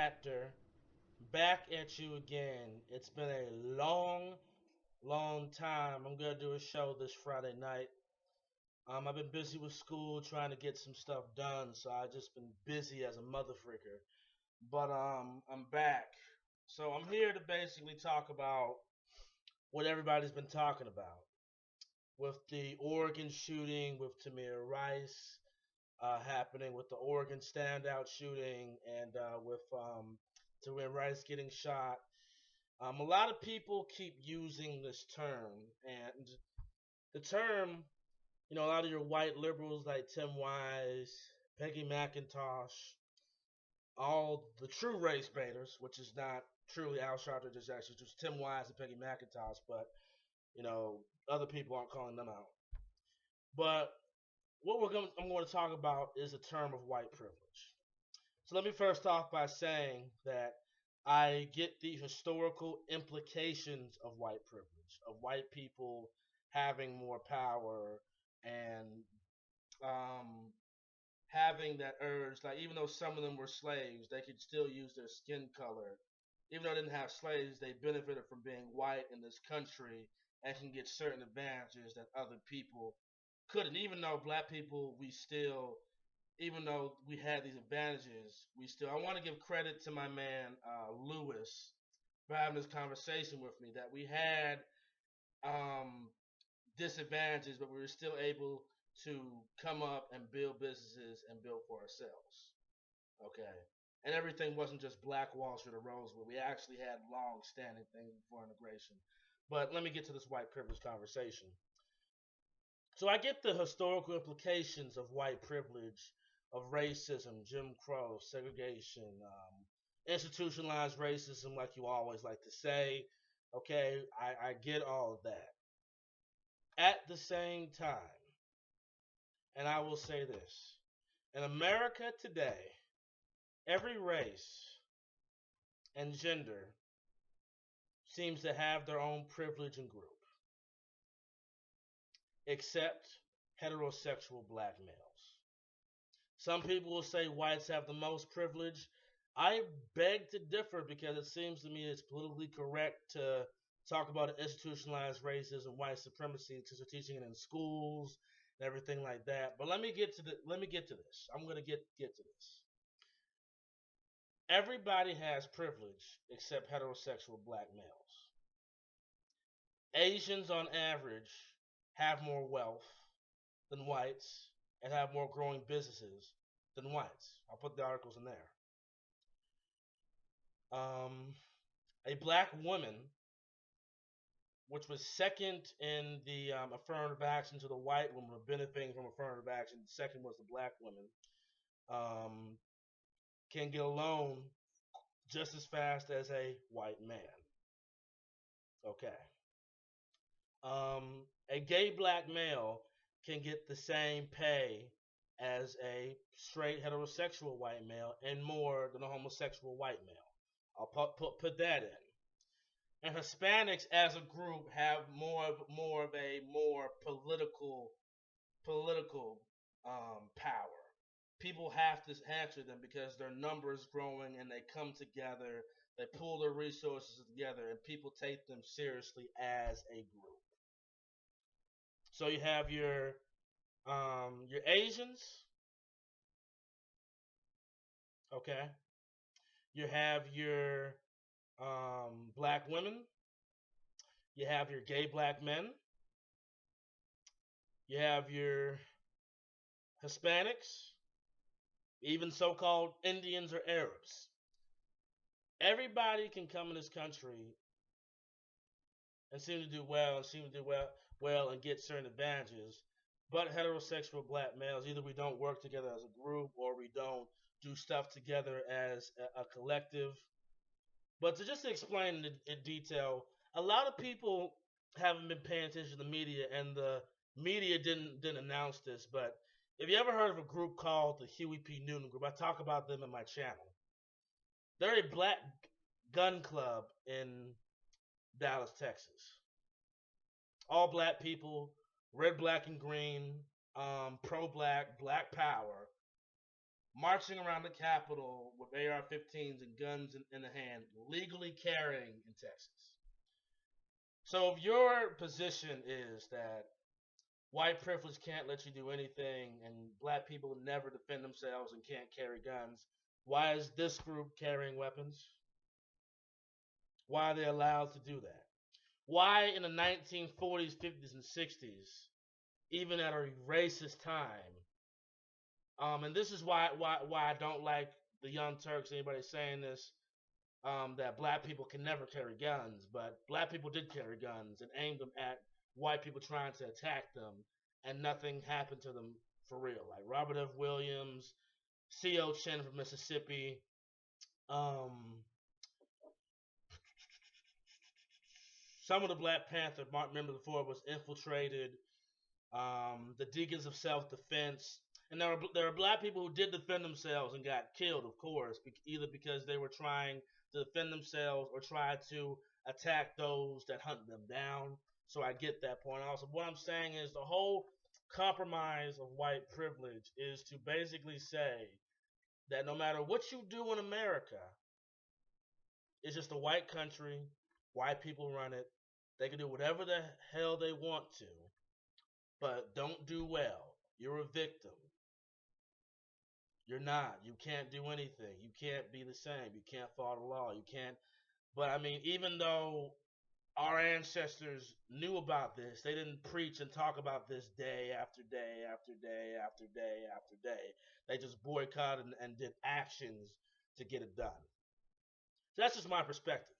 Actor, back at you again. It's been a long time. I'm gonna do a show this Friday night. I've been busy with school trying to get some stuff done, so I just been busy as a mother freaker. But I'm back. So I'm here to basically talk about what everybody's been talking about with the Oregon shooting with Tamir Rice happening, with the Oregon standout shooting, and with Tamir Rice getting shot. A lot of people keep using this term, and the term, a lot of your white liberals like Tim Wise, Peggy McIntosh, all the true race baiters, which is not truly Al Sharpton, just actually just Tim Wise and Peggy McIntosh, but you know other people aren't calling them out. But I'm going to talk about is a term of white privilege. So let me first off by saying that I get the historical implications of white privilege, of white people having more power and um, having that urge. Like, even though some of them were slaves, they could still use their skin color. Even though they didn't have slaves, they benefited from being white in this country and can get certain advantages that other people couldn't. Even though black people, even though we had these advantages, I want to give credit to my man Lewis for having this conversation with me that we had um, disadvantages, but we were still able to come up and build businesses and build for ourselves. Okay. And everything wasn't just Black Wall Street or Rosewood. We actually had long standing things before integration. But let me get to this white privilege conversation. So I get the historical implications of white privilege, of racism, Jim Crow, segregation, institutionalized racism, like you always like to say. Okay, I get all of that. At the same time, and I will say this, in America today, every race and gender seems to have their own privilege and group, except heterosexual black males. Some people will say whites have the most privilege. I beg to differ because it seems to me it's politically correct to talk about institutionalized racism, white supremacy, because we're teaching it in schools and everything like that. But let me get to this. I'm gonna get to this. Everybody has privilege except heterosexual black males. Asians on average have more wealth than whites and have more growing businesses than whites. I'll put the articles in there. Um, a black woman, which was second in the affirmative action to the white woman benefiting from affirmative action, second was the black woman, um, can get a loan just as fast as a white man. Okay. A gay black male can get the same pay as a straight heterosexual white male and more than a homosexual white male. I'll put that in. And Hispanics as a group have more of a more political power. People have to answer them because their number is growing and they come together, they pull their resources together, and people take them seriously as a group. So you have your Asians, okay. You have your black women. You have your gay black men. You have your Hispanics, even so-called Indians or Arabs. Everybody can come in this country and seem to do well and seem to do well and get certain advantages. But heterosexual black males, either we don't work together as a group or we don't do stuff together as a collective. But to just explain in detail, a lot of people haven't been paying attention to the media, and the media didn't announce this. But if you ever heard of a group called the Huey P. Newton Group, I talk about them in my channel. They're a black gun club in Dallas, Texas. All black people, red, black, and green, pro black, black power. marching around the Capitol with AR-15s and guns in the hand, legally carrying in Texas. So if your position is that white privilege can't let you do anything and black people never defend themselves and can't carry guns, why is this group carrying weapons? Why are they allowed to do that? Why in the 1940s, 50s, and 60s, even at a racist time, and this is why I don't like the Young Turks, anybody saying this, that black people can never carry guns, but black people did carry guns and aimed them at white people trying to attack them, and nothing happened to them for real. Like Robert F. Williams, C.O. Chin from Mississippi, um, some of the Black Panther members before was infiltrated, the Deacons of Self Defense, and there are black people who did defend themselves and got killed, of course, either because they were trying to defend themselves or try to attack those that hunt them down. So I get that point. Also, what I'm saying is the whole compromise of white privilege is to basically say that no matter what you do in America, it's just a white country, white people run it. They can do whatever the hell they want to, but don't do well. You're a victim. You're not. You can't do anything. You can't be the same. You can't follow the law. You can't. But I mean, even though our ancestors knew about this, they didn't preach and talk about this day after day after day after day after day. They just boycotted and did actions to get it done. So that's just my perspective.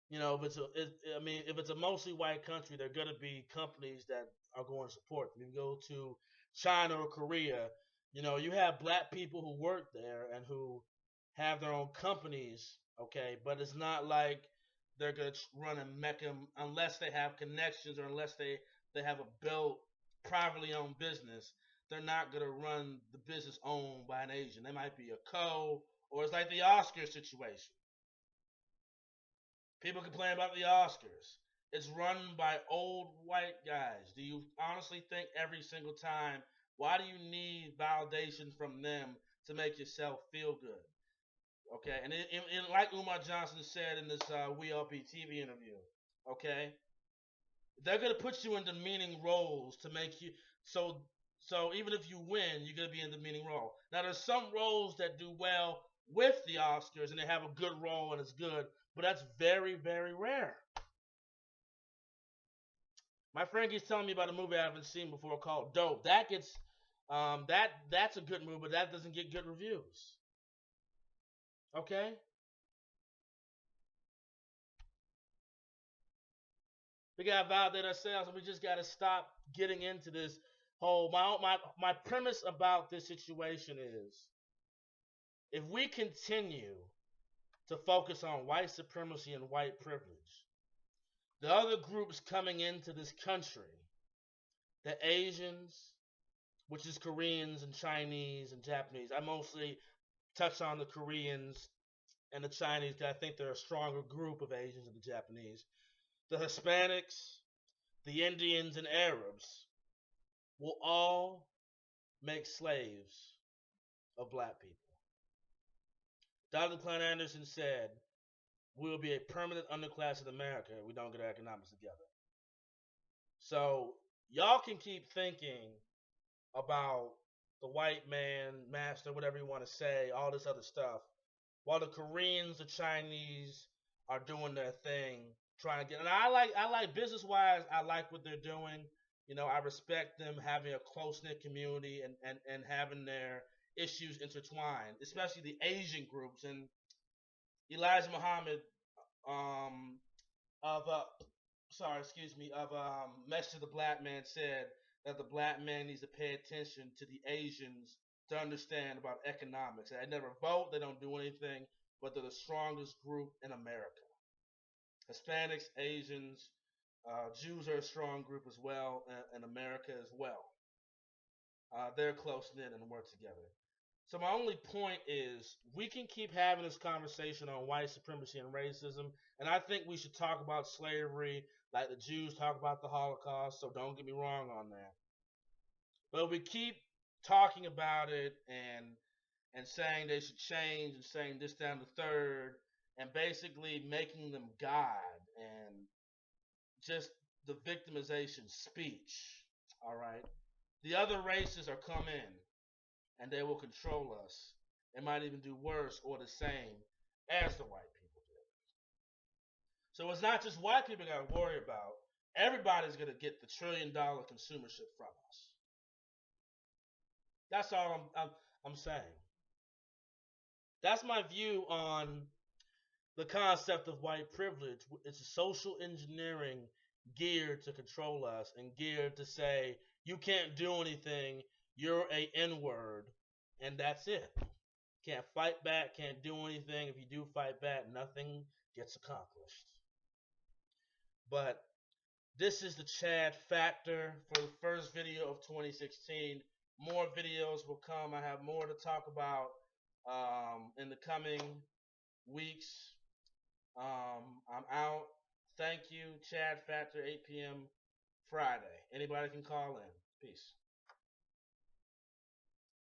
You know, I mean, if it's a mostly white country, there are going to be companies that are going to support them. You go to China or Korea, you know, you have black people who work there and who have their own companies, okay, but it's not like they're going to run and make them unless they have connections or unless they have a built, privately owned business. They're not going to run the business owned by an Asian. They might be a co, or it's like the Oscar situation. People complain about the Oscars. It's run by old white guys. Do you honestly think every single time, why do you need validation from them to make yourself feel good? Okay, and like Umar Johnson said in this We P TV interview, okay, they're gonna put you in demeaning roles to make you so. So even if you win, you're gonna be in the demeaning role. Now there's some roles that do well with the Oscars and they have a good role and it's good, but that's very, very rare. My friend keeps telling me about a movie I haven't seen before called Dope. That gets that's a good movie, but that doesn't get good reviews. Okay? We gotta validate ourselves and we just gotta stop getting into this whole my premise about this situation is if we continue to focus on white supremacy and white privilege, the other groups coming into this country, the Asians, which is Koreans and Chinese and Japanese. I mostly touch on the Koreans and the Chinese because I think they're a stronger group of Asians than the Japanese. The Hispanics, the Indians, and Arabs will all make slaves of black people. Dr. Klein Anderson said, we will be a permanent underclass in America if we don't get our economics together. So y'all can keep thinking about the white man, master, whatever you want to say, all this other stuff, while the Koreans, the Chinese are doing their thing, trying to get. And I like business wise, I like what they're doing. You know, I respect them having a close knit community and having their issues intertwined, especially the Asian groups. And Elijah Muhammad of Message to the Black Man said that the black man needs to pay attention to the Asians to understand about economics. They never vote, they don't do anything, but they're the strongest group in America. Hispanics, Asians, Jews are a strong group as well in America as well. They're close knit and work together. So my only point is we can keep having this conversation on white supremacy and racism, and I think we should talk about slavery like the Jews talk about the Holocaust, so don't get me wrong on that. But if we keep talking about it and saying they should change and saying this down the third and basically making them God and just the victimization speech. All right. The other races are come in and they will control us. They might even do worse or the same as the white people do. So it's not just white people got to worry about. Everybody's going to get the $1 trillion consumership from us. That's all I'm saying. That's my view on the concept of white privilege. It's a social engineering geared to control us and geared to say you can't do anything, you're a N-word, and that's it. Can't fight back, can't do anything. If you do fight back, nothing gets accomplished. But this is the Chad Factor for the first video of 2016. More videos will come. I have more to talk about in the coming weeks. I'm out. Thank you. Chad Factor, 8 p.m. Friday. Anybody can call in. Peace.